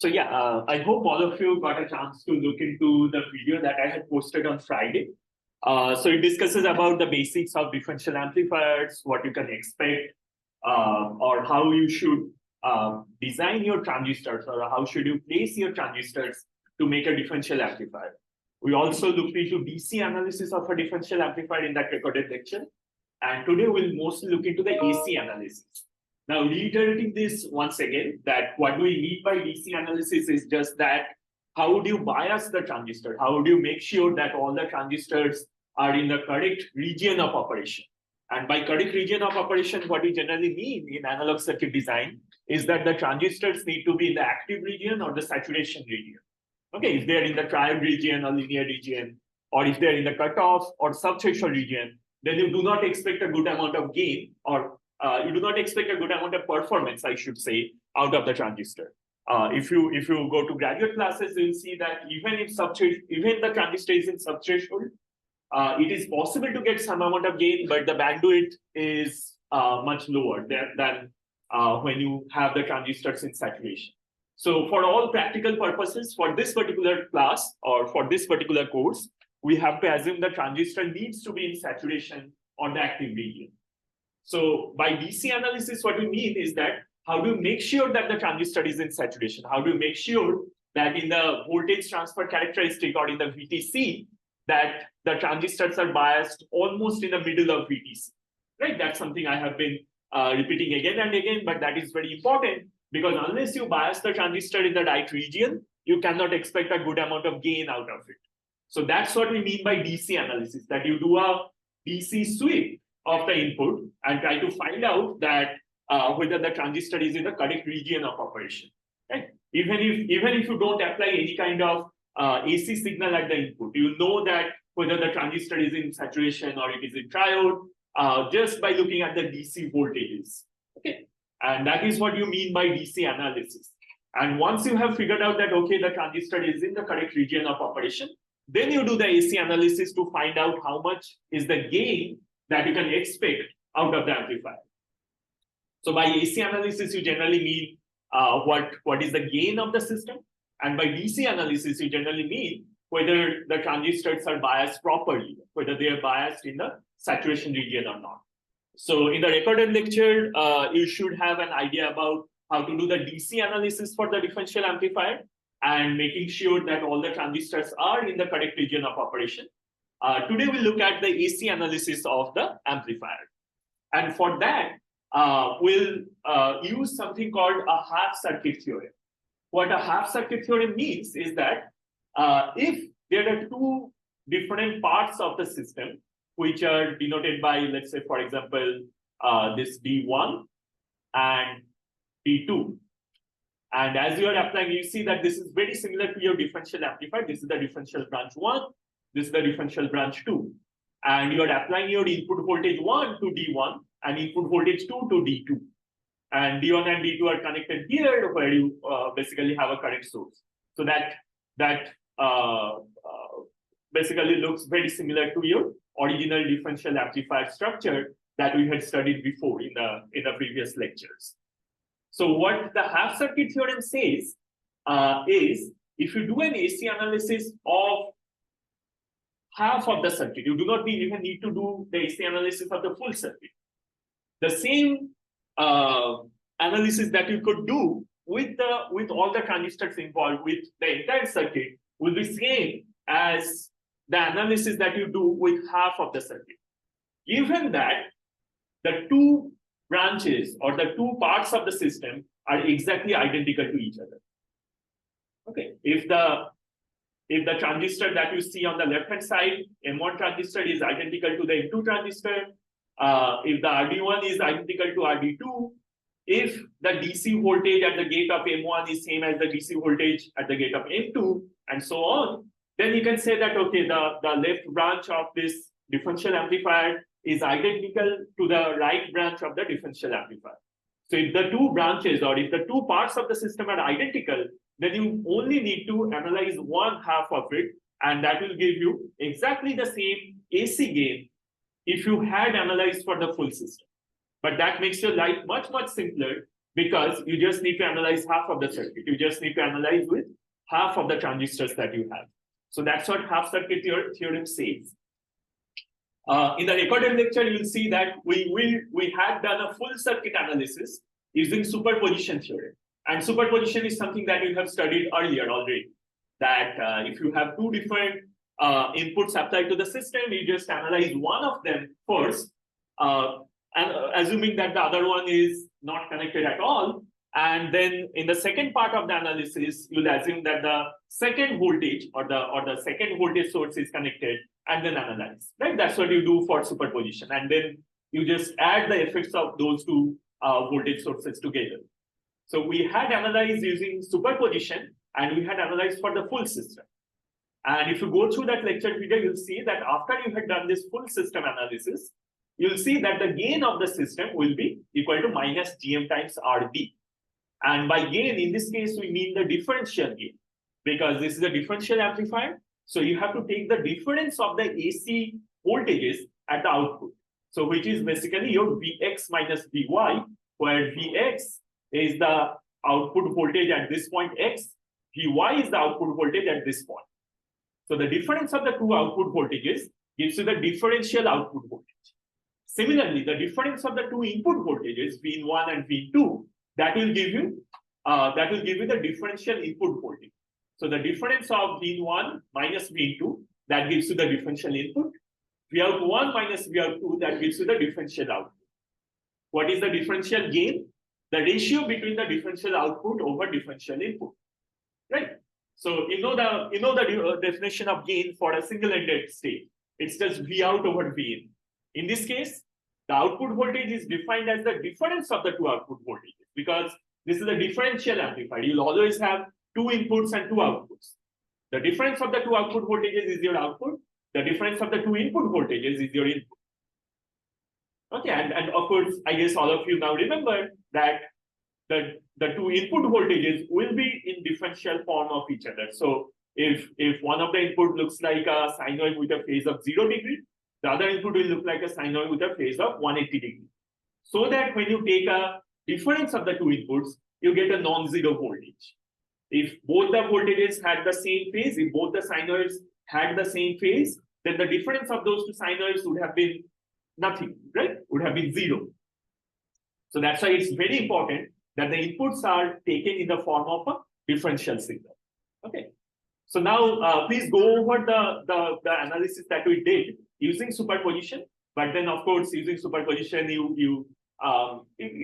So yeah, I hope all of you got a chance to look into the video that I had posted on Friday. So it discusses about the basics of differential amplifiers, what you can expect, or how you should design your transistors, or how should you place your transistors to make a differential amplifier. We also looked into DC analysis of a differential amplifier in that recorded lecture. And today we'll mostly look into the AC analysis. Now, reiterating this once again, that what we mean by DC analysis is just that how would you bias the transistor? How would you make sure that all the transistors are in the correct region of operation? And by correct region of operation, what we generally mean in analog circuit design is that the transistors need to be in the active region or the saturation region. Okay, if they're in the triode region or linear region, or if they're in the cutoff or subthreshold region, then you do not expect a good amount of gain, or you do not expect a good amount of performance, I should say, out of the transistor. If you go to graduate classes, you'll see that even if the transistor is in subthreshold, it is possible to get some amount of gain, but the bandwidth is much lower than when you have the transistors in saturation. So for all practical purposes, for this particular class or for this particular course, we have to assume the transistor needs to be in saturation on the active region. So by DC analysis, what we mean is that how do you make sure that the transistor is in saturation? How do you make sure that in the voltage transfer characteristic or in the VTC, that the transistors are biased almost in the middle of VTC, right? That's something I have been repeating again and again, but that is very important because unless you bias the transistor in the right region, you cannot expect a good amount of gain out of it. So that's what we mean by DC analysis, that you do a DC sweep of the input and try to find out that whether the transistor is in the correct region of operation. Right? Even if you don't apply any kind of AC signal at the input, you know that whether the transistor is in saturation or it is in triode just by looking at the DC voltages. Okay, and that is what you mean by DC analysis. And once you have figured out that okay, the transistor is in the correct region of operation, then you do the AC analysis to find out how much is the gain that you can expect out of the amplifier. So by AC analysis, you generally mean what is the gain of the system. And by DC analysis, you generally mean whether the transistors are biased properly, whether they are biased in the saturation region or not. So in the recorded lecture, you should have an idea about how to do the DC analysis for the differential amplifier and making sure that all the transistors are in the correct region of operation. Today, we'll look at the AC analysis of the amplifier. And for that, we'll use something called a half-circuit theorem. What a half-circuit theorem means is that if there are two different parts of the system, which are denoted by, let's say, for example, this D1 and D2. And as you are applying, you see that this is very similar to your differential amplifier. This is the differential branch 1. This is the differential branch 2. And you are applying your input voltage 1 to D1 and input voltage 2 to D2. And D1 and D2 are connected here where you basically have a current source. So that basically looks very similar to your original differential amplifier structure that we had studied before in the previous lectures. So what the half-circuit theorem says is if you do an AC analysis of half of the circuit, you do not even need to do the AC analysis of the full circuit. The same analysis that you could do with all the transistors involved with the entire circuit will be same as the analysis that you do with half of the circuit. Given that the two branches or the two parts of the system are exactly identical to each other. Okay, if the transistor that you see on the left-hand side, M1 transistor is identical to the M2 transistor, if the RD1 is identical to RD2, if the DC voltage at the gate of M1 is same as the DC voltage at the gate of M2, and so on, then you can say that, okay, the left branch of this differential amplifier is identical to the right branch of the differential amplifier. So if the two branches or if the two parts of the system are identical, then you only need to analyze one half of it, and that will give you exactly the same AC gain if you had analyzed for the full system. But that makes your life much, much simpler because you just need to analyze half of the circuit. You just need to analyze with half of the transistors that you have. So that's what half circuit theorem says. In the recorded lecture, you'll see that we had done a full circuit analysis using superposition theorem. And superposition is something that you have studied earlier already. That if you have two different inputs applied to the system, you just analyze one of them first, and assuming that the other one is not connected at all. And then in the second part of the analysis, you'll assume that the second voltage or the second voltage source is connected, and then analyze. Right? That's what you do for superposition. And then you just add the effects of those two voltage sources together. So we had analyzed using superposition, and we had analyzed for the full system. And if you go through that lecture video, you'll see that after you had done this full system analysis, you'll see that the gain of the system will be equal to minus GM times RD. And by gain, in this case, we mean the differential gain, because this is a differential amplifier. So you have to take the difference of the AC voltages at the output. So which is basically your Vx minus Vy, where Vx is the output voltage at this point X, Vy is the output voltage at this point. So the difference of the two output voltages gives you the differential output voltage. Similarly, the difference of the two input voltages, V1 and V2, that will give you the differential input voltage. So the difference of V1 minus V2, that gives you the differential input. Vout1 minus Vout2, that gives you the differential output. What is the differential gain? The ratio between the differential output over differential input, right? So you know the definition of gain for a single-ended state. It's just V out over V in. In this case, the output voltage is defined as the difference of the two output voltages, because this is a differential amplifier. You'll always have two inputs and two outputs. The difference of the two output voltages is your output. The difference of the two input voltages is your input. Okay, and of course, I guess all of you now remember that the two input voltages will be in differential form of each other. So if one of the input looks like a sinoid with a phase of 0 degree, the other input will look like a sinoid with a phase of 180 degree. So that when you take a difference of the two inputs, you get a non-zero voltage. If both the voltages had the same phase, if both the sinoids had the same phase, then the difference of those two sinoids would have been nothing, right? Would have been 0. So that's why it's very important that the inputs are taken in the form of a differential signal. Okay. So now please go over the analysis that we did using superposition. But then, of course, using superposition, you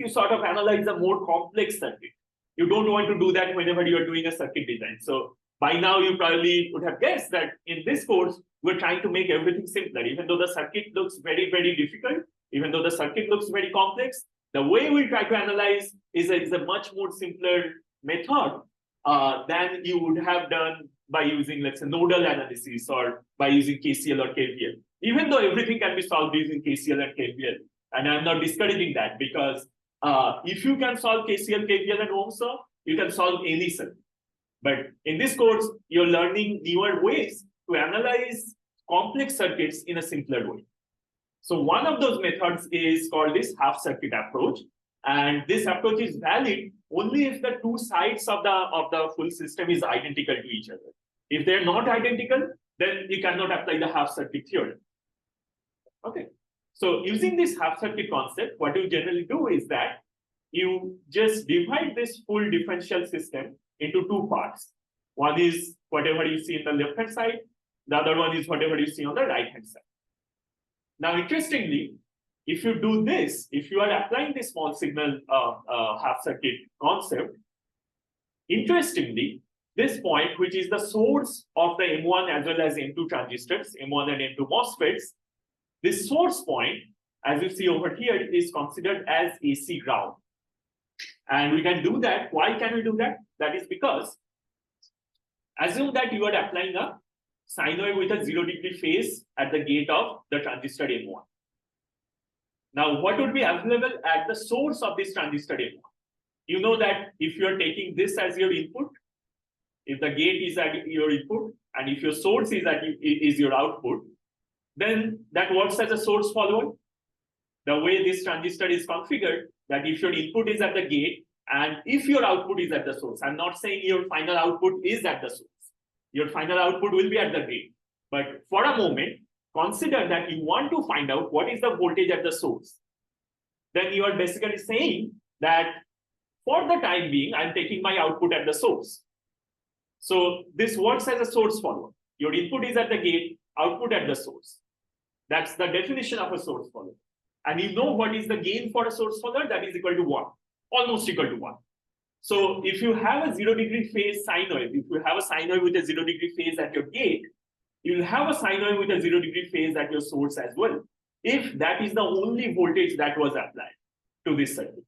sort of analyze a more complex circuit. You don't want to do that whenever you are doing a circuit design. So by now, you probably would have guessed that in this course, we're trying to make everything simpler. Even though the circuit looks very, very difficult, even though the circuit looks very complex, the way we try to analyze is a much more simpler method than you would have done by using, let's say, nodal analysis or by using KCL or KVL. Even though everything can be solved using KCL and KVL. And I'm not discouraging that, because if you can solve KCL, KVL, and Ohm's law, you can solve any circuit. But in this course, you're learning newer ways to analyze complex circuits in a simpler way. So one of those methods is called this half circuit approach. And this approach is valid only if the two sides of the full system is identical to each other. If they're not identical, then you cannot apply the half circuit theorem. Okay. So using this half circuit concept, what you generally do is that you just divide this full differential system into two parts. One is whatever you see in the left-hand side. The other one is whatever you see on the right-hand side. Now, interestingly, if you do this, if you are applying the small signal half circuit concept, interestingly, this point, which is the source of the M1 as well as M2 transistors, M1 and M2 MOSFETs, this source point, as you see over here, is considered as AC ground. And we can do that. Why can we do that? That is because, assume that you are applying a sinoid with a 0 degree phase at the gate of the transistor M1. Now, what would be available at the source of this transistor M1? You know that if you are taking this as your input, if the gate is at your input, and if your source is your output, then that works as a source follower. The way this transistor is configured, that if your input is at the gate And if your output is at the source, I'm not saying your final output is at the source. Your final output will be at the gate. But for a moment, consider that you want to find out what is the voltage at the source. Then you are basically saying that for the time being, I'm taking my output at the source. So this works as a source follower. Your input is at the gate, output at the source. That's the definition of a source follower. And you know what is the gain for a source follower? That is equal to 1, almost equal to 1. So if you have a 0-degree phase sine wave, if you have a sine wave with a 0-degree phase at your gate, you'll have a sine wave with a 0-degree phase at your source as well, if that is the only voltage that was applied to this circuit.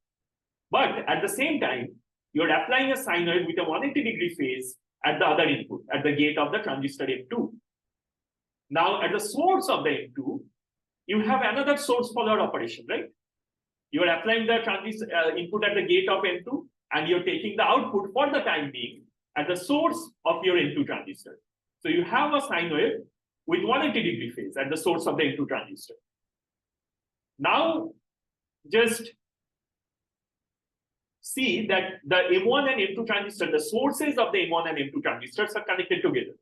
But at the same time, you're applying a sine wave with a 180-degree phase at the other input, at the gate of the transistor M2. Now, at the source of the M2, you have another source follower operation, right? You are applying the transistor input at the gate of M2, and you're taking the output for the time being at the source of your M2 transistor. So you have a sine wave with 180-degree phase at the source of the M2 transistor. Now, just see that the M1 and M2 transistor, the sources of the M1 and M2 transistors are connected together.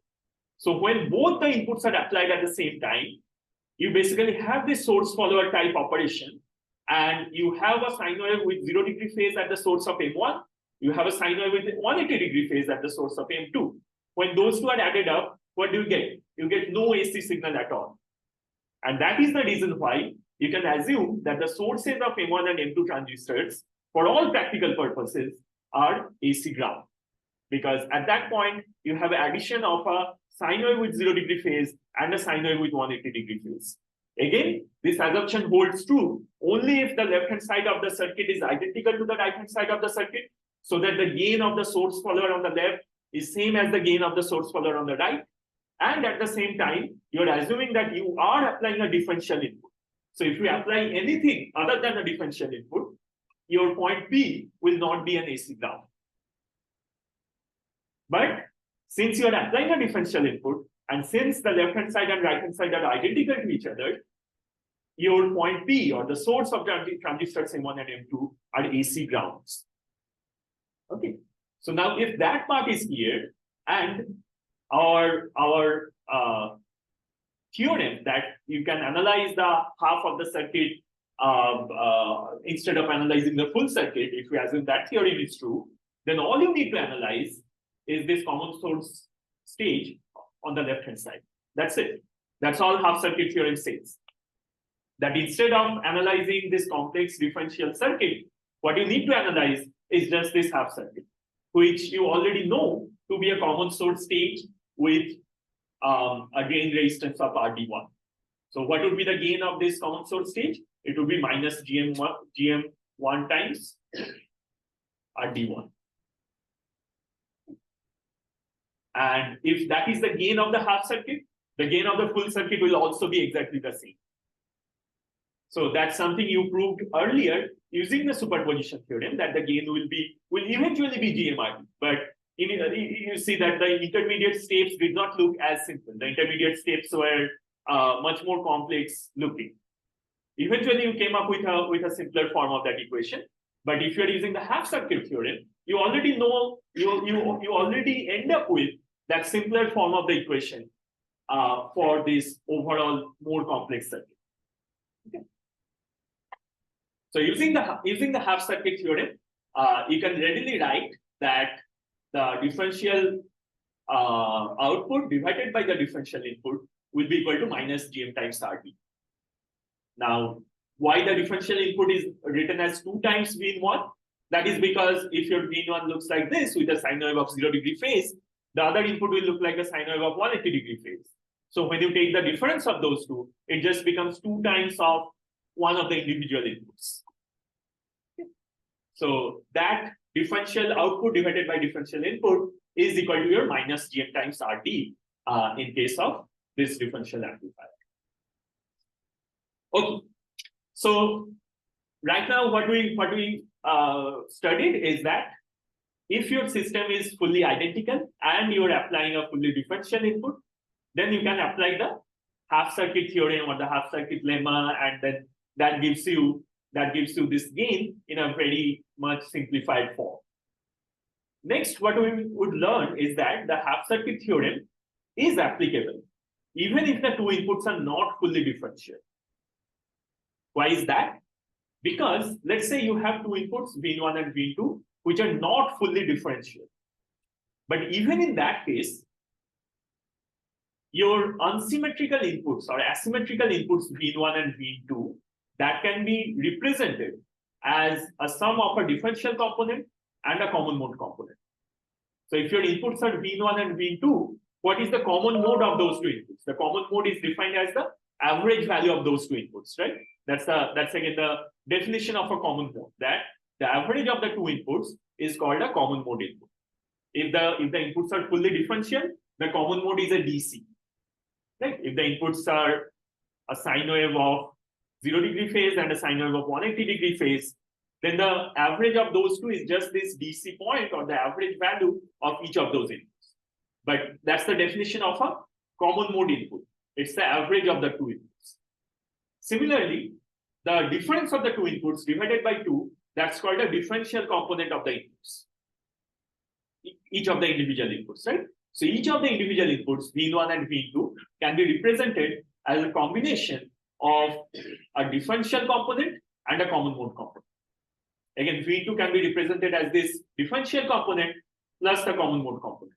So when both the inputs are applied at the same time, you basically have this source follower type operation, and you have a sine wave with 0-degree phase at the source of M1. You have a sine wave with 180-degree phase at the source of M2. When those two are added up, what do you get? You get no AC signal at all. And that is the reason why you can assume that the sources of M1 and M2 transistors, for all practical purposes, are AC ground. Because at that point, you have addition of a sine wave with 0-degree phase and a sine wave with 180-degree phase. Again, this assumption holds true only if the left-hand side of the circuit is identical to the right-hand side of the circuit, so that the gain of the source follower on the left is same as the gain of the source follower on the right. And at the same time, you're assuming that you are applying a differential input. So if you apply anything other than a differential input, your point B will not be an AC ground. But since you are applying a differential input, and since the left-hand side and right-hand side are identical to each other, your point B, or the source of the transistors M1 and M2, are AC grounds. Okay. So now if that part is clear, and our theorem that you can analyze the half of the circuit instead of analyzing the full circuit, if we assume that theorem is true, then all you need to analyze is this common source stage on the left-hand side. That's it. That's all half circuit theorem says. That instead of analyzing this complex differential circuit, what you need to analyze is just this half circuit, which you already know to be a common source stage with a drain resistance of RD1. So what would be the gain of this common source stage? It would be minus GM1 times RD1. And if that is the gain of the half circuit, the gain of the full circuit will also be exactly the same. So that's something you proved earlier using the superposition theorem, that the gain will eventually be GMRD. But you see that the intermediate steps did not look as simple. The intermediate steps were much more complex looking. Eventually, you came up with a simpler form of that equation. But if you're using the half circuit theorem, you already know, you already end up with that simpler form of the equation for this overall more complex circuit. Okay. So using the half circuit theorem, you can readily write that the differential output divided by the differential input will be equal to minus GM times RD. Now, why the differential input is written as 2 times V1? That is because if your V1 looks like this with a sine wave of 0-degree phase, the other input will look like a sine wave of 180-degree phase. So when you take the difference of those two, it just becomes 2 times of one of the individual inputs. Okay. So that differential output divided by differential input is equal to your minus GM times RD in case of this differential amplifier. Okay. So right now, what we studied is that if your system is fully identical and you're applying a fully differential input, then you can apply the half circuit theorem or the half circuit lemma, and then that gives you that gives you this gain in a very much simplified form. Next, what we would learn is that the half-circuit theorem is applicable even if the two inputs are not fully differential. Why is that? Because let's say you have two inputs, V1 and V2, which are not fully differential. But even in that case, your unsymmetrical inputs or asymmetrical inputs V1 and V2, that can be represented as a sum of a differential component and a common mode component. So if your inputs are V1 and V2, what is the common mode of those two inputs? The common mode is defined as the average value of those two inputs, right? That's again the definition of a common mode, that the average of the two inputs is called a common mode input. If the inputs are fully differential, the common mode is a DC. Right? If the inputs are a sine wave of 0° phase and a sine wave of 180° phase, then the average of those two is just this DC point or the average value of each of those inputs. But that's the definition of a common mode input. It's the average of the two inputs. Similarly, the difference of the two inputs divided by 2, that's called a differential component of the inputs. Each of the individual inputs, right? So each of the individual inputs, V1 and V2, can be represented as a combination of a differential component and a common mode component. Again, V2 can be represented as this differential component plus the common mode component.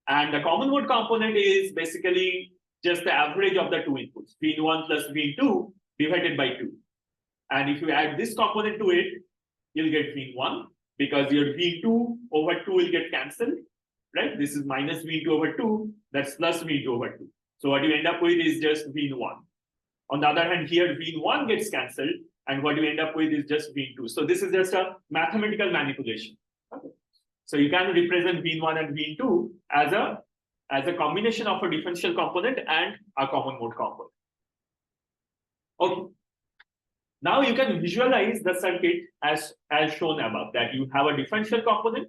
And the common mode component is basically just the average of the two inputs, V1 plus V2 divided by 2. And if you add this component to it, you'll get V1, because your V2 over 2 will get cancelled, right? This is minus V2 over 2, that's plus V2 over 2. So what you end up with is just V1. On the other hand, here V1 gets cancelled, and what you end up with is just V2. So this is just a mathematical manipulation. Okay. So you can represent V1 and V2 as a combination of a differential component and a common mode component. Okay. Now you can visualize the circuit as shown above, that you have a differential component.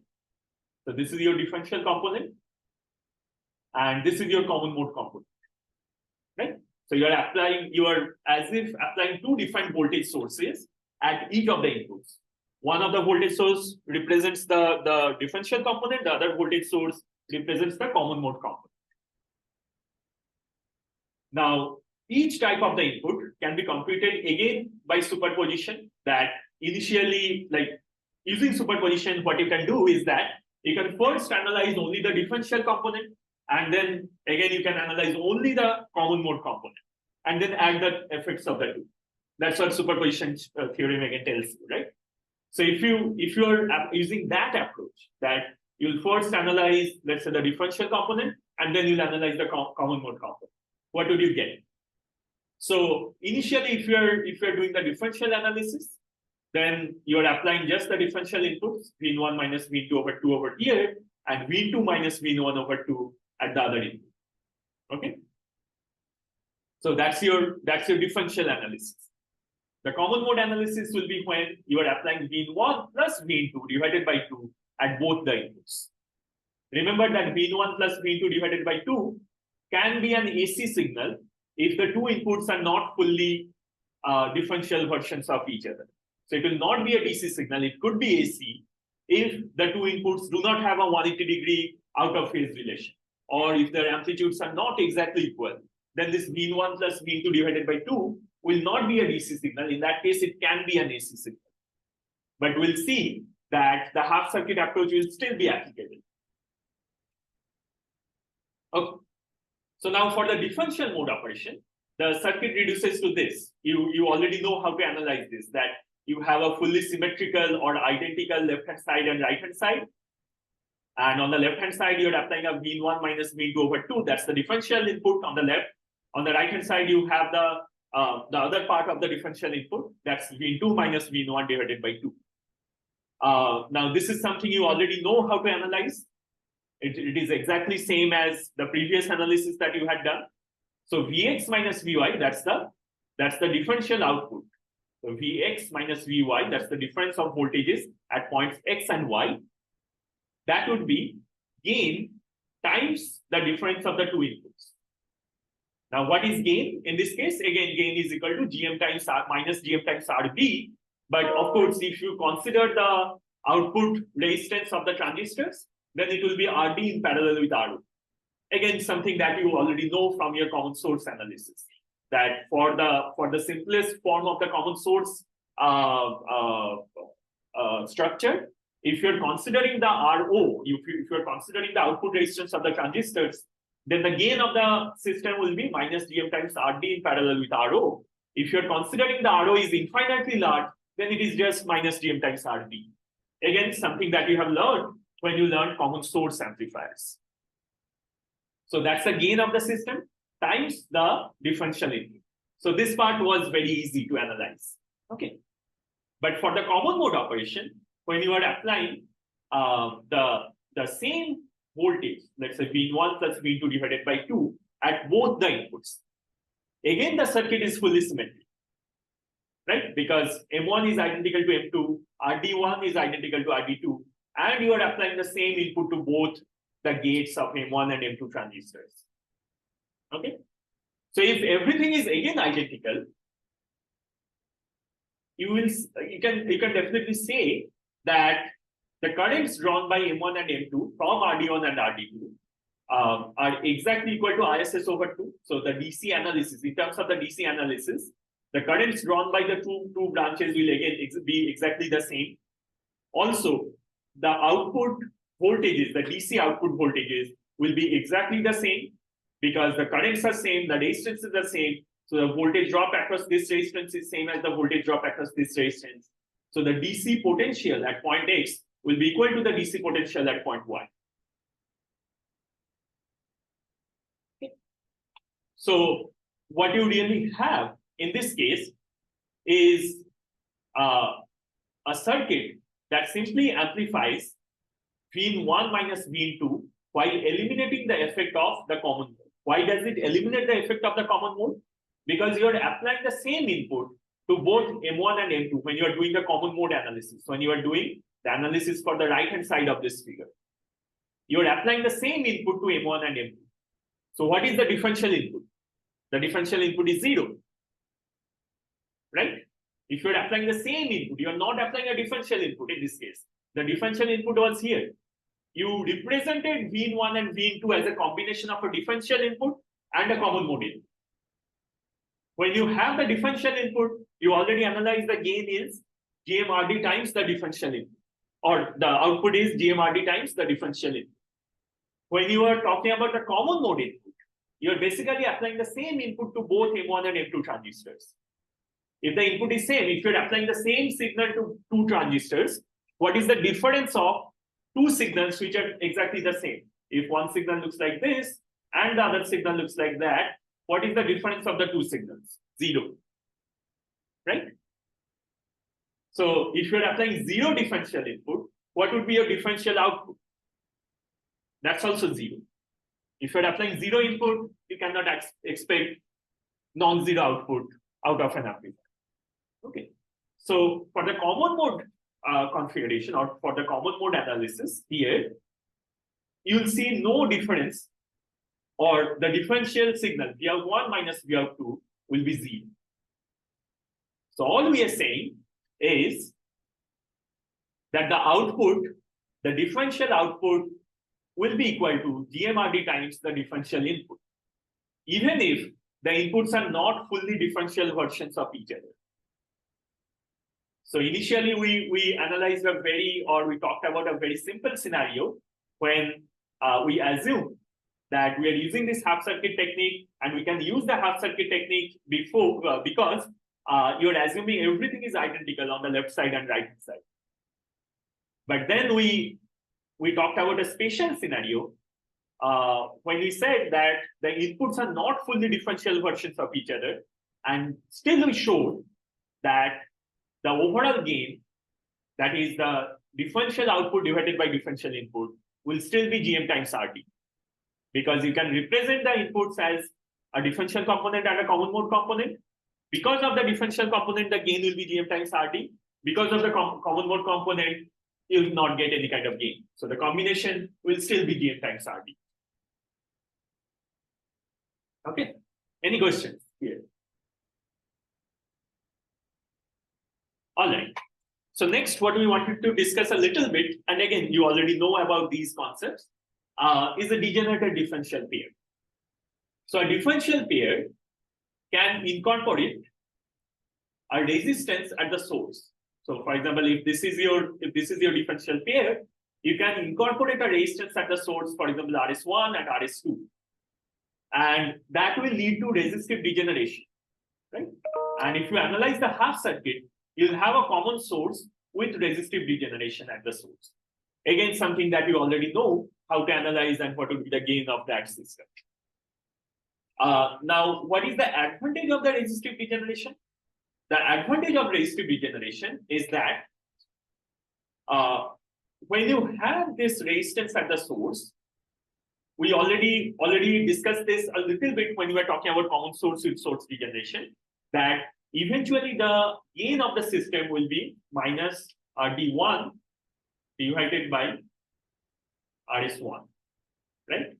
So this is your differential component, and this is your common mode component, right? So you are as if applying two different voltage sources at each of the inputs. One of the voltage source represents the differential component, the other voltage source represents the common mode component. Now, each type of the input can be computed again by superposition. That initially, like using superposition, what you can do is that you can first analyze only the differential component, and then again you can analyze only the common mode component, and then add the effects of the two. That's what superposition theorem again tells you, right? So if you are using that approach, that you'll first analyze, let's say, the differential component, and then you'll analyze the common mode component, what would you get? So initially, if you're doing the differential analysis, then you're applying just the differential inputs, V1 minus V2 over 2 over here, and V2 minus V1 over 2 at the other input. Okay. So that's your differential analysis. The common mode analysis will be when you are applying V1 plus V2 divided by 2 at both the inputs. Remember that V1 plus V2 divided by 2 can be an AC signal if the two inputs are not fully differential versions of each other. So it will not be a DC signal, it could be AC if the two inputs do not have a 180° out of phase relation, or if their amplitudes are not exactly equal. Then this V1 plus V2 divided by 2 will not be a DC signal. In that case, it can be an AC signal. But we'll see that the half circuit approach will still be applicable. Okay. So now for the differential mode operation, the circuit reduces to this. You already know how to analyze this, that you have a fully symmetrical or identical left-hand side and right-hand side. And on the left-hand side, you're applying a V1 minus V2 over 2. That's the differential input on the left. On the right-hand side, you have the other part of the differential input. That's V2 minus V1 divided by 2. Now, this is something you already know how to analyze. It is exactly same as the previous analysis that you had done. So Vx minus Vy, that's the differential output. So Vx minus Vy, that's the difference of voltages at points X and Y. That would be gain times the difference of the two inputs. Now, what is gain? In this case, again, gain is equal to GM times R minus GM times RB. But of course, if you consider the output resistance of the transistors, then it will be RD in parallel with RO. Again, something that you already know from your common source analysis, that for the simplest form of the common source structure, if you're considering the RO, if you're considering the output resistance of the transistors, then the gain of the system will be minus GM times RD in parallel with RO. If you're considering the RO is infinitely large, then it is just minus GM times RD. Again, something that you have learned when you learn common source amplifiers. So that's the gain of the system times the differential input. So this part was very easy to analyze. Okay. But for the common mode operation, when you are applying the same voltage, let's say V1 plus V2 divided by 2 at both the inputs, again the circuit is fully symmetric, right? Because M1 is identical to M2, RD1 is identical to RD2, and you are applying the same input to both the gates of M1 and M2 transistors. Okay. So if everything is again identical, you can definitely say that the currents drawn by M1 and M2 from RD1 and RD2 are exactly equal to ISS over 2. So the DC analysis, in terms of the DC analysis, the currents drawn by the two branches will again be exactly the same. Also, the output voltages, the DC output voltages will be exactly the same because the currents are same, the resistance is the same. So the voltage drop across this resistance is same as the voltage drop across this resistance. So the DC potential at point X will be equal to the DC potential at point Y. Okay. So what you really have in this case is a circuit that simply amplifies Vin1 minus Vin2 while eliminating the effect of the common mode. Why does it eliminate the effect of the common mode? Because you are applying the same input to both M1 and M2 when you are doing the common mode analysis. When you are doing the analysis for the right hand side of this figure, you are applying the same input to M1 and M2. So what is the differential input? The differential input is 0, right? If you are applying the same input, you are not applying a differential input in this case. The differential input was here. You represented Vin1 and Vin2 as a combination of a differential input and a common mode input. When you have the differential input, you already analyze the gain is GMRD times the differential input, or the output is GMRD times the differential input. When you are talking about the common mode input, you are basically applying the same input to both M1 and M2 transistors. If the input is same, if you're applying the same signal to two transistors, what is the difference of two signals which are exactly the same? If one signal looks like this and the other signal looks like that, what is the difference of the two signals? 0, right? So if you're applying 0 differential input, what would be your differential output? That's also 0. If you're applying 0 input, you cannot expect non-zero output out of an amplifier. Okay. So for the common mode configuration or for the common mode analysis here, you'll see no difference, or the differential signal V1 minus V2 will be 0. So all we are saying is that the output, the differential output will be equal to GMRD times the differential input, even if the inputs are not fully differential versions of each other. So initially we analyzed we talked about a very simple scenario when we assume that we are using this half circuit technique, and we can use the half circuit technique before because you're assuming everything is identical on the left side and right hand side. But then we talked about a special scenario when we said that the inputs are not fully differential versions of each other, and still we showed that the overall gain, that is the differential output divided by differential input, will still be GM times RD. Because you can represent the inputs as a differential component and a common mode component. Because of the differential component, the gain will be GM times RD. Because of the common mode component, you will not get any kind of gain. So the combination will still be GM times RD. Okay. Any questions here? All right. So next, what we wanted to discuss a little bit, and again, you already know about these concepts, is a degenerated differential pair. So a differential pair can incorporate a resistance at the source. So for example, if this is your differential pair, you can incorporate a resistance at the source, for example, RS1 and RS2. And that will lead to resistive degeneration, right? And if you analyze the half circuit, you'll have a common source with resistive degeneration at the source. Again, something that you already know how to analyze and what will be the gain of that system. Now, what is the advantage of the resistive degeneration? The advantage of resistive degeneration is that when you have this resistance at the source, we already discussed this a little bit when we were talking about common source with source degeneration, that eventually the gain of the system will be minus RD1 divided by RS1, right?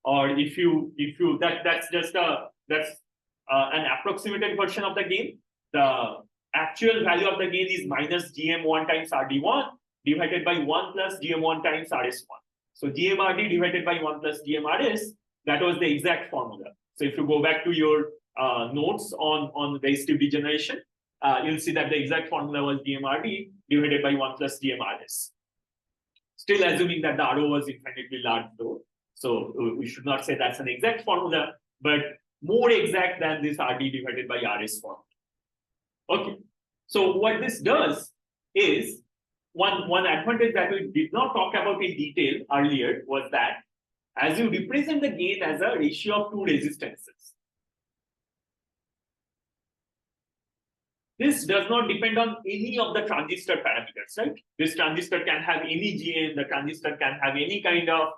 Or if you that's just an approximated version of the gain. The actual value of the gain is minus GM1 times RD1 divided by 1 plus GM1 times RS1. So GMRD divided by 1 plus GMRS, that was the exact formula. So if you go back to your notes on resistive degeneration, you'll see that the exact formula was GMRD divided by 1 plus GMRS. Still assuming that the RO was infinitely large though. So we should not say that's an exact formula, but more exact than this RD divided by RS formula. Okay. So what this does is, one advantage that we did not talk about in detail earlier was that as you represent the gain as a ratio of two resistances, this does not depend on any of the transistor parameters, right? This transistor can have any GM, the transistor can have any kind of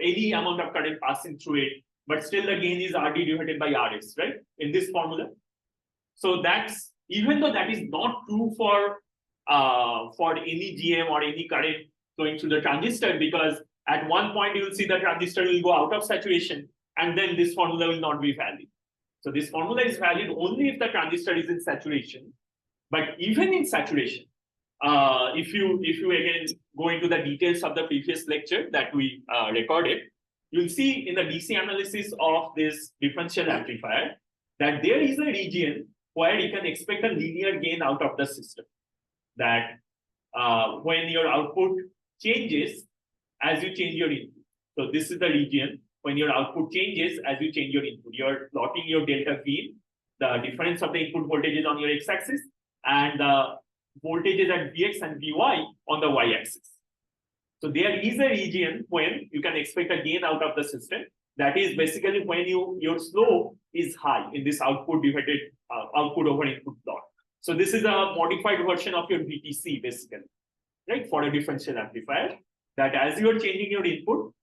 any amount of current passing through it, but still the gain is RD divided by RS, right? In this formula. So that's, even though that is not true for any GM or any current going through the transistor, because at one point you will see the transistor will go out of saturation and then this formula will not be valid. So this formula is valid only if the transistor is in saturation. But even in saturation, if you again go into the details of the previous lecture that we recorded, you'll see in the DC analysis of this differential amplifier that there is a region where you can expect a linear gain out of the system. That when your output changes as you change your input. So this is the region when your output changes as you change your input. You're plotting your delta V, the difference of the input voltages on your x-axis, and the voltages at Vx and Vy on the y-axis. So there is a region when you can expect a gain out of the system. That is basically when your slope is high in this output divided output over input plot. So this is a modified version of your VTC basically, right? For a differential amplifier, that as you are changing your input,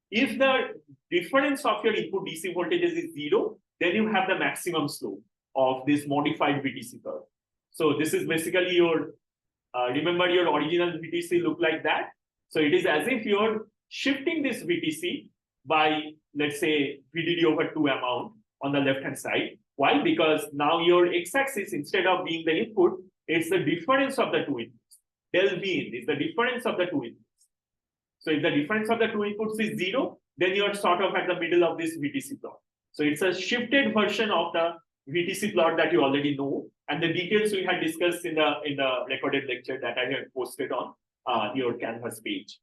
if the difference of your input DC voltages is 0, then you have the maximum slope of this modified VTC curve. So this is basically your, remember your original VTC looked like that. So it is as if you're shifting this VTC by, let's say, VDD over 2 amount on the left-hand side. Why? Because now your x-axis, instead of being the input, it's the difference of the two inputs. Del V in is the difference of the two inputs. So if the difference of the two inputs is 0, then you're sort of at the middle of this VTC plot. So it's a shifted version of the VTC plot that you already know, and the details we had discussed in the recorded lecture that I had posted on your Canvas page.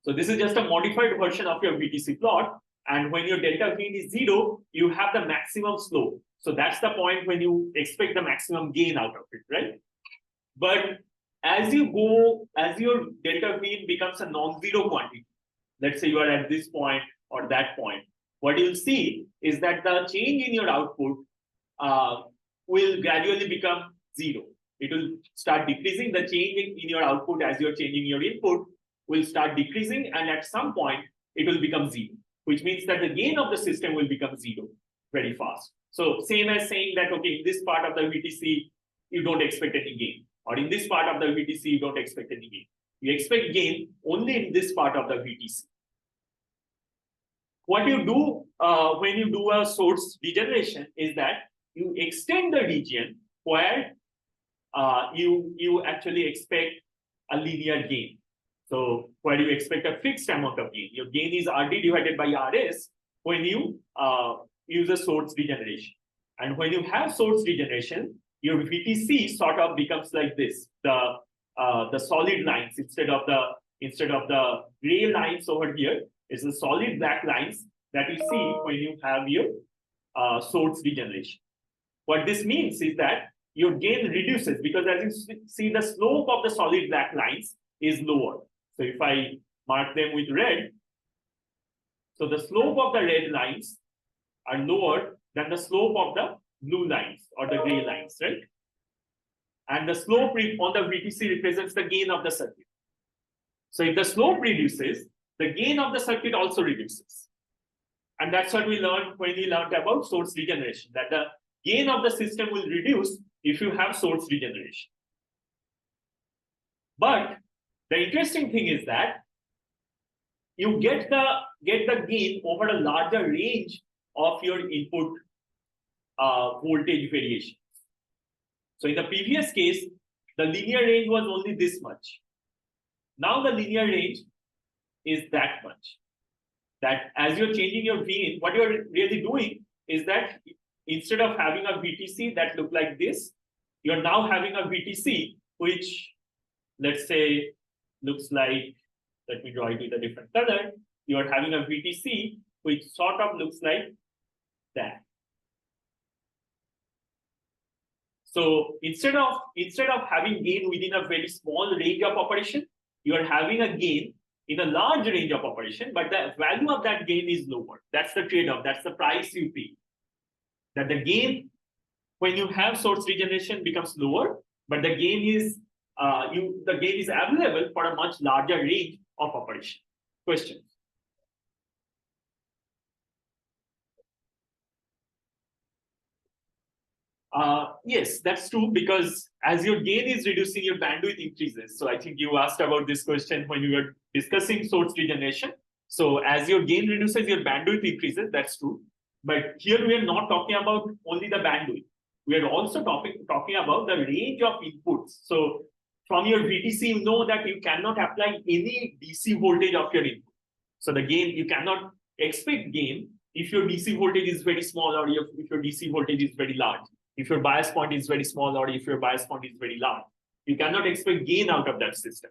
So this is just a modified version of your VTC plot. And when your delta V is 0, you have the maximum slope. So that's the point when you expect the maximum gain out of it, right? But as you go, as your delta V becomes a non-zero quantity, let's say you are at this point or that point, what you'll see is that the change in your output will gradually become 0. It will start decreasing. The change in your output as you're changing your input will start decreasing, and at some point it will become 0, which means that the gain of the system will become 0 very fast. So same as saying that, okay, in this part of the VTC, you don't expect any gain, or in this part of the VTC, you don't expect any gain. You expect gain only in this part of the VTC. What you do when you do a source degeneration is that you extend the region where you actually expect a linear gain. So where you expect a fixed amount of gain. Your gain is RD divided by RS when you use a source degeneration. And when you have source degeneration, your VTC sort of becomes like this: the solid lines instead of the gray lines over here is the solid black lines that you see when you have your source degeneration. What this means is that your gain reduces because as you see, the slope of the solid black lines is lower. So if I mark them with red, so the slope of the red lines are lower than the slope of the blue lines or the gray lines, right? And the slope on the VTC represents the gain of the circuit. So if the slope reduces, the gain of the circuit also reduces. And that's what we learned when we learned about source degeneration, that the gain of the system will reduce if you have source degeneration. But the interesting thing is that you get the gain over a larger range of your input voltage variations. So in the previous case, the linear range was only this much. Now the linear range is that much. That as you're changing your gain, what you're really doing is that instead of having a VTC that look like this, you're now having a VTC which, let's say, looks like, let me draw it with a different color. You're having a VTC which sort of looks like that. So instead of having gain within a very small range of operation, you are having a gain in a large range of operation, but the value of that gain is lower. That's the trade-off. That's the price you pay. That the gain, when you have source regeneration, becomes lower, but the gain is available for a much larger range of operation. Questions? Yes, that's true, because as your gain is reducing, your bandwidth increases. So I think you asked about this question when you were discussing source regeneration. So as your gain reduces, your bandwidth increases. That's true. But here we are not talking about only the bandwidth. We are also talking about the range of inputs. So from your VTC, you know that you cannot apply any DC voltage of your input. So the gain, you cannot expect gain if your DC voltage is very small or if your DC voltage is very large. If your bias point is very small or if your bias point is very large, you cannot expect gain out of that system.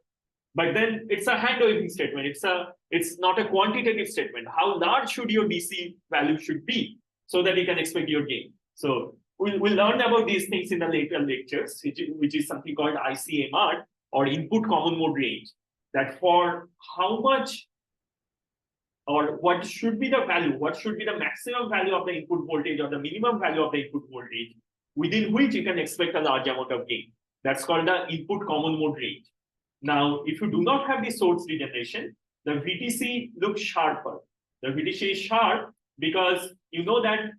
But then it's a hand-waving statement. It's not a quantitative statement. How large should your DC value should be so that you can expect your gain? So we'll learn about these things in the later lectures, which is something called ICMR, or input common mode range. That for how much or what should be the value, what should be the maximum value of the input voltage or the minimum value of the input voltage within which you can expect a large amount of gain. That's called the input common mode range. Now, if you do not have the source regeneration, the VTC looks sharper. The VTC is sharp because you know that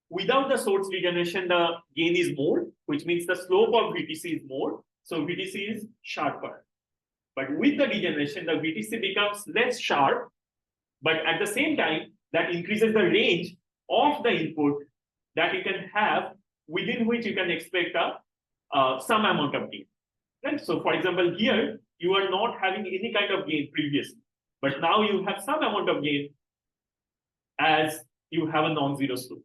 without the source regeneration, the gain is more, which means the slope of VTC is more. So VTC is sharper. But with the degeneration, the VTC becomes less sharp, but at the same time, that increases the range of the input that you can have within which you can expect some amount of gain. Right? So for example, here, you are not having any kind of gain previously, but now you have some amount of gain as you have a non-zero slope.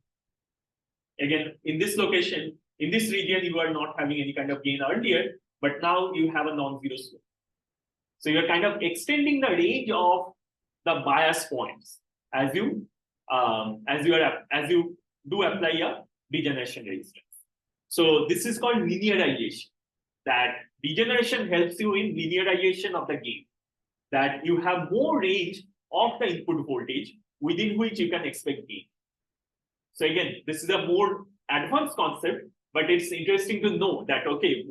Again, in this location, in this region, you are not having any kind of gain earlier, but now you have a non-zero slope. So you're kind of extending the range of the bias points as you do apply a degeneration resistance. So this is called linearization. That degeneration helps you in linearization of the gain. That you have more range of the input voltage within which you can expect gain. So again, this is a more advanced concept, but it's interesting to know that, okay,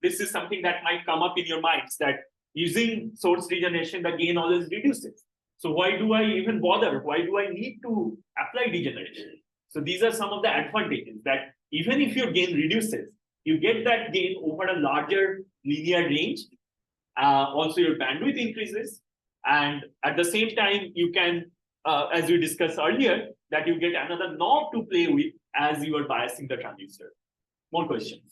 this is something that might come up in your minds, that using source regeneration, the gain always reduces. So why do I even bother? Why do I need to apply degeneration? So these are some of the advantages, that even if your gain reduces, you get that gain over a larger linear range. Also, your bandwidth increases. And at the same time, you can, as we discussed earlier, that you get another knob to play with as you are biasing the transistor. More questions?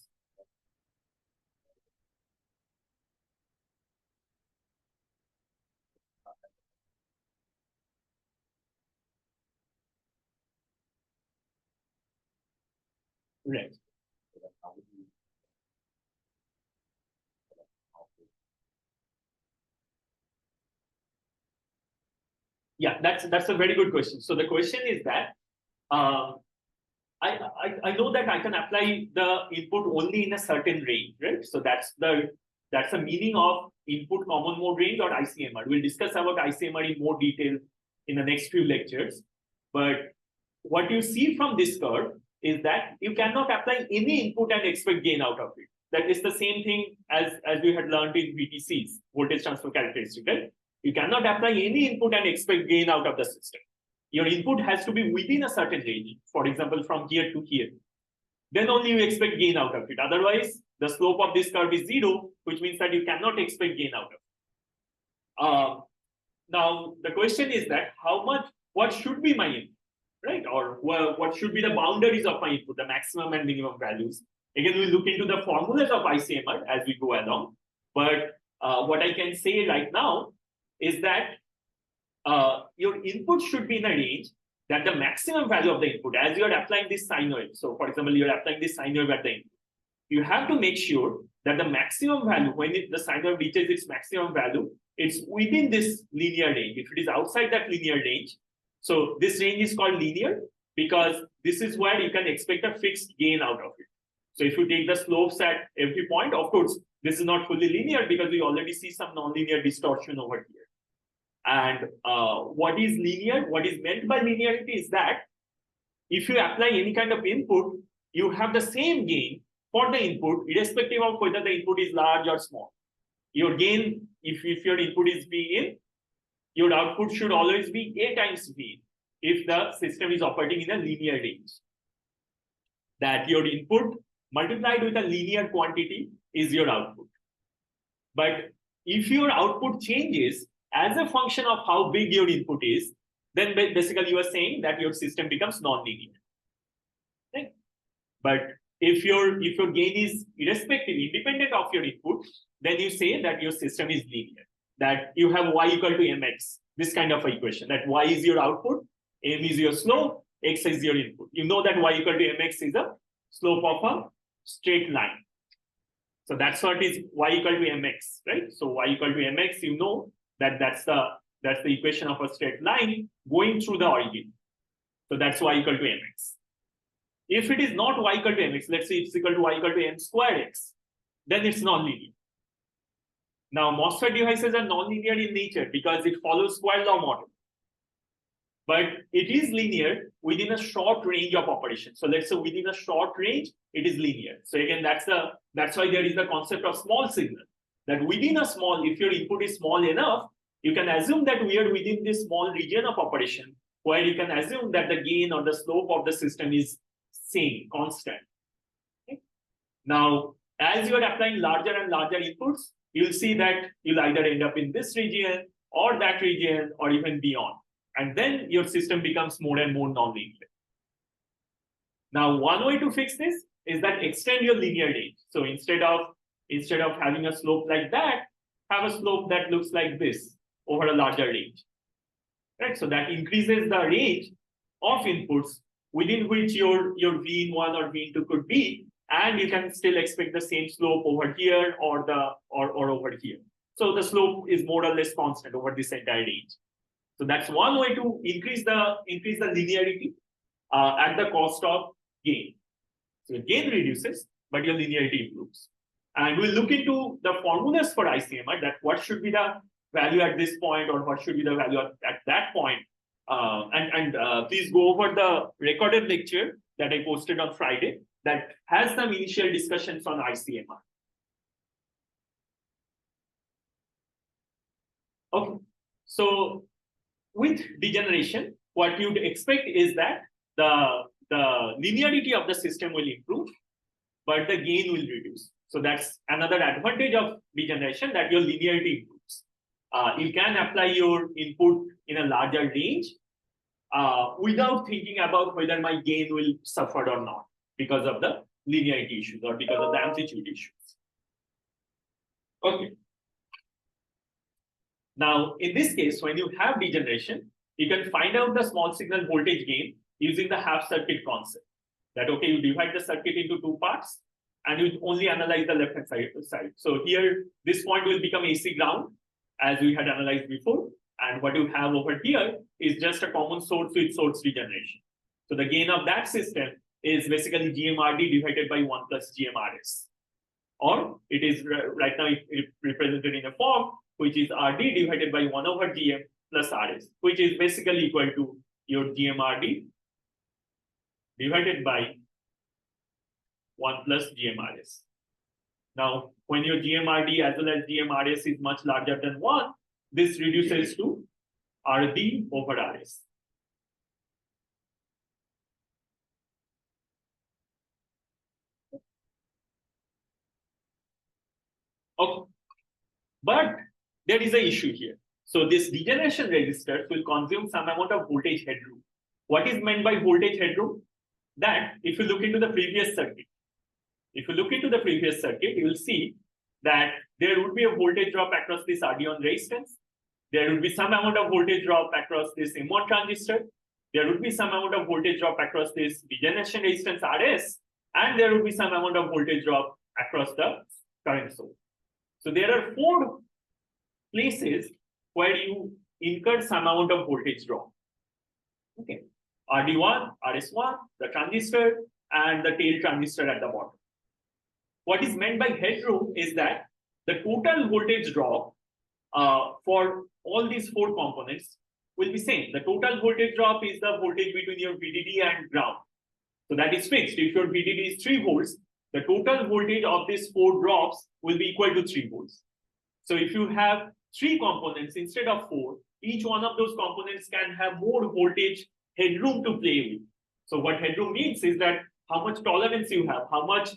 Right. Yeah, that's a very good question. So the question is that uh, I know that I can apply the input only in a certain range, right? So that's the meaning of input common mode range or ICMR. We'll discuss about ICMR in more detail in the next few lectures. But what you see from this curve is that you cannot apply any input and expect gain out of it. That is the same thing as we had learned in VTCs, voltage transfer characteristic, right? You cannot apply any input and expect gain out of the system. Your input has to be within a certain range, for example, from here to here. Then only you expect gain out of it. Otherwise, the slope of this curve is 0, which means that you cannot expect gain out of it. Now, the question is that what should be my input, right? Or what should be the boundaries of my input, the maximum and minimum values? Again, we'll look into the formulas of ICMR as we go along. But what I can say right now is that your input should be in a range that the maximum value of the input, as you are applying this sine wave. So, for example, you are applying this sine wave at the input. You have to make sure that the maximum value, when the sine wave reaches its maximum value, it's within this linear range. If it is outside that linear range, so this range is called linear because this is where you can expect a fixed gain out of it. So if you take the slopes at every point, of course, this is not fully linear because we already see some nonlinear distortion over here. And what is linear? What is meant by linearity is that if you apply any kind of input, you have the same gain for the input, irrespective of whether the input is large or small. Your gain, if your input is Vin, your output should always be A times V if the system is operating in a linear range. That your input multiplied with a linear quantity is your output. But if your output changes as a function of how big your input is, then basically you are saying that your system becomes non-linear. Okay? But if your gain is irrespective, independent of your input, then you say that your system is linear. That you have y equal to mx, this kind of equation, that y is your output, m is your slope, x is your input. You know that y equal to mx is a slope of a straight line. So that's what is y equal to mx, right? So y equal to mx, you know that that's the equation of a straight line going through the origin. So that's y equal to mx. If it is not y equal to mx, let's say it's equal to y equal to m squared x, then it's non-linear. Now, MOSFET devices are non-linear in nature because it follows square law model. But it is linear within a short range of operations. So let's say within a short range, it is linear. So again, that's why there is the concept of small signal. That within a small, if your input is small enough, you can assume that we are within this small region of operation where you can assume that the gain or the slope of the system is same, constant. Okay? Now, as you are applying larger and larger inputs, you'll see that you'll either end up in this region or that region or even beyond. And then your system becomes more and more non-linear. Now, one way to fix this is that extend your linear range. So instead of having a slope like that, have a slope that looks like this over a larger range. Right? So that increases the range of inputs within which your V1 or V2 could be, and you can still expect the same slope over here or over here. So the slope is more or less constant over this entire range. So that's one way to increase the linearity at the cost of gain. So gain reduces, but your linearity improves. And we'll look into the formulas for ICMR, that what should be the value at this point or what should be the value at that point. Please go over the recorded lecture that I posted on Friday that has some initial discussions on ICMR. Okay, so with degeneration, what you'd expect is that the linearity of the system will improve, but the gain will reduce. So that's another advantage of degeneration, that your linearity improves. You can apply your input in a larger range, without thinking about whether my gain will suffer or not because of the linearity issues or because of the amplitude issues. Okay. Now, in this case, when you have degeneration, you can find out the small signal voltage gain using the half circuit concept. That, okay, you divide the circuit into two parts and you only analyze the left-hand side. So here, this point will become AC ground, as we had analyzed before. And what you have over here is just a common source with source degeneration. So the gain of that system is basically GMRD divided by 1 plus GMRS. Or it is right now represented in a form which is RD divided by 1 over GM plus RS, which is basically equal to your GMRD divided by 1 plus GMRS. Now, when your GMRD as well as GMRS is much larger than 1, this reduces to RD over RS. Okay. But there is an issue here. So this degeneration resistors will consume some amount of voltage headroom. What is meant by voltage headroom? That if you look into the previous circuit, you will see that there would be a voltage drop across this RD1 resistance. There would be some amount of voltage drop across this M1 transistor. There would be some amount of voltage drop across this degeneration resistance RS. And there would be some amount of voltage drop across the current source. So there are 4 places where you incur some amount of voltage drop. Okay. RD1, RS1, the transistor, and the tail transistor at the bottom. What is meant by headroom is that the total voltage drop for all these 4 components will be same. The total voltage drop is the voltage between your VDD and ground. So that is fixed. If your VDD is 3 volts, the total voltage of these 4 drops will be equal to 3 volts. So if you have 3 components instead of 4, each one of those components can have more voltage headroom to play with. So what headroom means is that how much tolerance you have, how much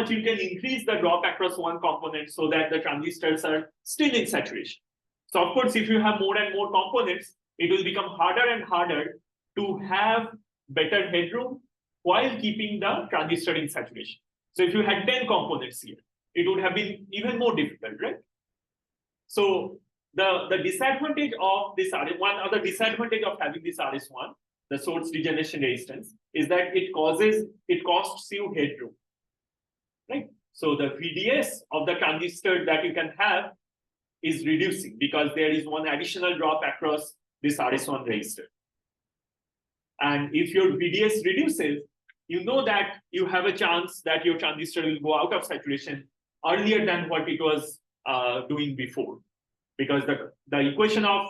you can increase the drop across one component so that the transistors are still in saturation. So of course, if you have more and more components, it will become harder and harder to have better headroom while keeping the transistor in saturation. So if you had 10 components here, it would have been even more difficult, right? So the disadvantage of this one other disadvantage of having this RS1, the source degeneration resistance, is that it costs you headroom, right? So the VDS of the transistor that you can have is reducing because there is one additional drop across this RS1 resistor. And if your VDS reduces, you know that you have a chance that your transistor will go out of saturation earlier than what it was doing before. Because the equation of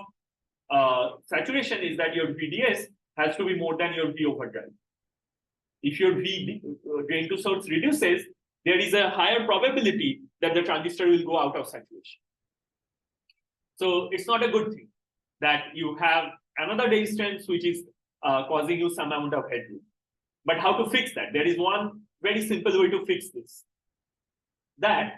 saturation is that your VDS has to be more than your V over drive. If your drain to source reduces, there is a higher probability that the transistor will go out of saturation. So it's not a good thing that you have another resistance which is causing you some amount of headroom. But how to fix that? There is one very simple way to fix this. That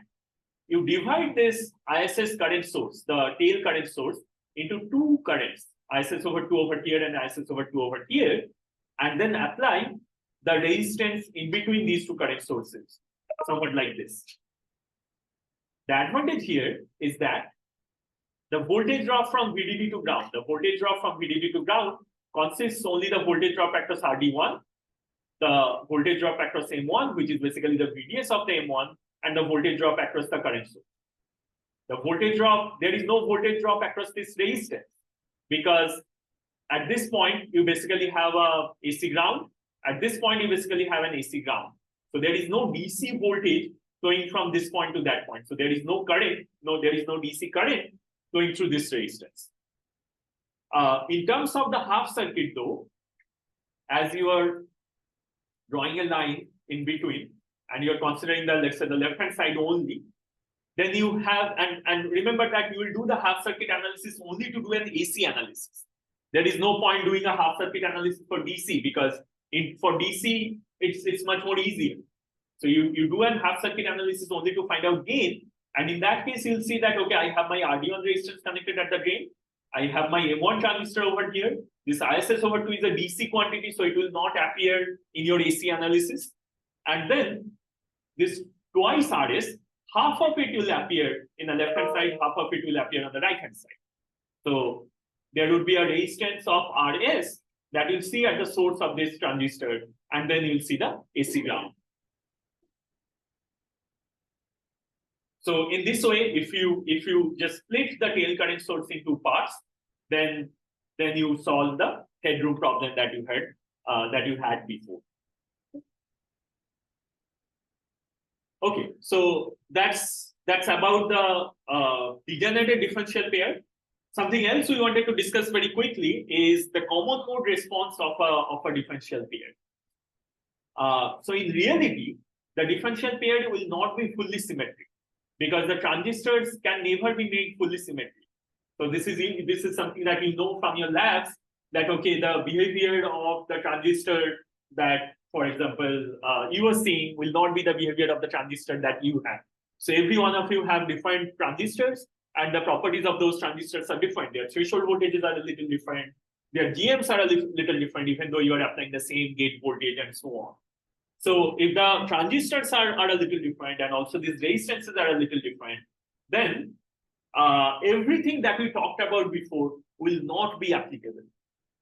you divide this ISS current source, the tail current source, into 2 currents, ISS over 2 over here and ISS over 2 over here, and then apply the resistance in between these 2 current sources, somewhat like this. The advantage here is that the voltage drop from VDD to ground, consists only the voltage drop across RD1, the voltage drop across M1, which is basically the VDS of the M1, and the voltage drop across the current source. The voltage drop, there is no voltage drop across this resistance because at this point, you basically have a AC ground. At this point, you basically have an AC ground. So there is no DC voltage going from this point to that point. So there is no current, there is no DC current going through this resistance. In terms of the half circuit though, as you are drawing a line in between, and you're considering the, let's say, the left-hand side only, then you have, and remember that you will do the half circuit analysis only to do an AC analysis. There is no point doing a half circuit analysis for DC because for DC, it's much more easier. So you do a half circuit analysis only to find out gain. And in that case, you'll see that, okay, I have my RD1 resistance connected at the drain. I have my M1 transistor over here. This ISS over 2 is a DC quantity, so it will not appear in your AC analysis. And then this twice RS, half of it will appear in the left-hand side, half of it will appear on the right-hand side. So there would be a resistance of RS that you'll see at the source of this transistor, and then you'll see the AC ground. So in this way, if you just split the tail current source into parts, then you solve the headroom problem that you had before. Okay, so that's about the degenerated differential pair. Something else we wanted to discuss very quickly is the common mode response of a differential pair. So in reality, the differential pair will not be fully symmetric because the transistors can never be made fully symmetric. So this is something that you know from your labs, that okay, the behavior of the transistor that, for example, you are seeing will not be the behavior of the transistor that you have. So every one of you have different transistors, and the properties of those transistors are different. Their threshold voltages are a little different. Their GMs are a little different, even though you are applying the same gate voltage and so on. So if the transistors are a little different, and also these resistances are a little different, then everything that we talked about before will not be applicable.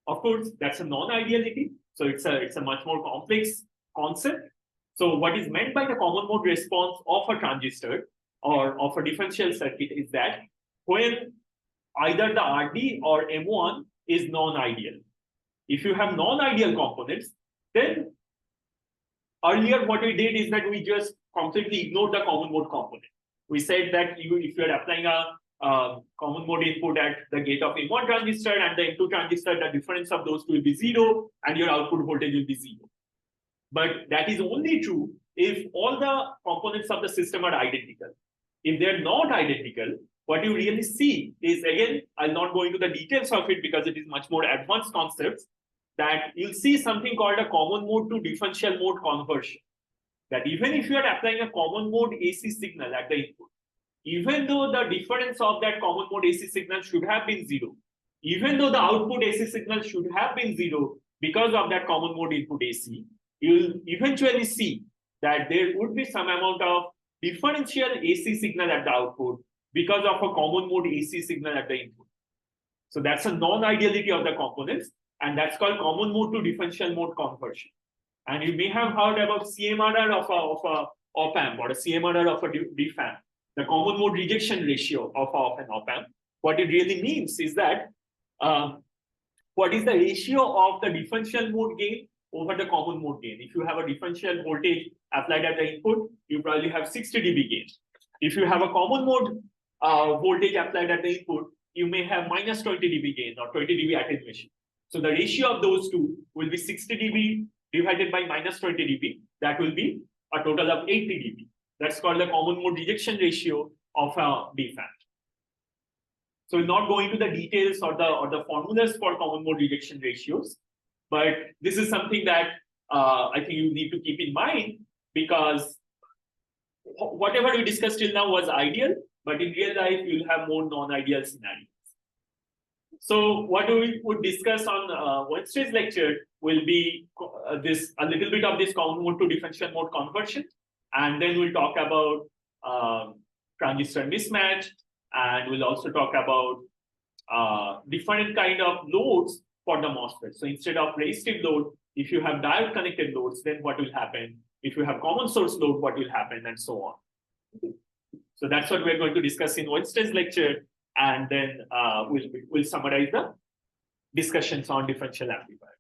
Of course, that's a non-ideality. So it's a much more complex concept. So what is meant by the common mode response of a transistor or of a differential circuit is that when either the RD or M1 is non-ideal. If you have non-ideal components, then earlier what we did is that we just completely ignored the common mode component. We said that if you are applying a common mode input at the gate of M1 transistor and the M2 transistor, the difference of those two will be 0 and your output voltage will be 0. But that is only true if all the components of the system are identical. If they're not identical, what you really see is, again, I'll not go into the details of it because it is much more advanced concepts, that you'll see something called a common mode to differential mode conversion. That even if you are applying a common mode AC signal at the input, even though the difference of that common mode AC signal should have been 0, even though the output AC signal should have been 0 because of that common mode input AC, you'll eventually see that there would be some amount of differential AC signal at the output because of a common mode AC signal at the input. So that's a non-ideality of the components, and that's called common mode to differential mode conversion. And you may have heard about CMRR of a op-amp or a CMRR of a Diff-Amp, the common mode rejection ratio of an op-amp. What it really means is that what is the ratio of the differential mode gain over the common mode gain. If you have a differential voltage applied at the input, you probably have 60 dB gain. If you have a common mode voltage applied at the input, you may have minus 20 dB gain or 20 dB attenuation. So the ratio of those two will be 60 dB divided by minus 20 dB. That will be a total of 80 dB. That's called the common mode rejection ratio of a Diff-Amp. So we'll not go into the details or the formulas for common mode rejection ratios, but this is something that I think you need to keep in mind, because whatever we discussed till now was ideal, but in real life, you'll have more non-ideal scenarios. So what we would discuss on Wednesday's lecture will be a little bit of this common mode to differential mode conversion, and then we'll talk about transistor mismatch, and we'll also talk about different kind of loads for the MOSFET. So instead of resistive load, if you have diode connected loads, then what will happen? If you have common source load, what will happen, and so on. So that's what we're going to discuss in Wednesday's lecture, and then we'll summarize the discussions on differential amplifiers.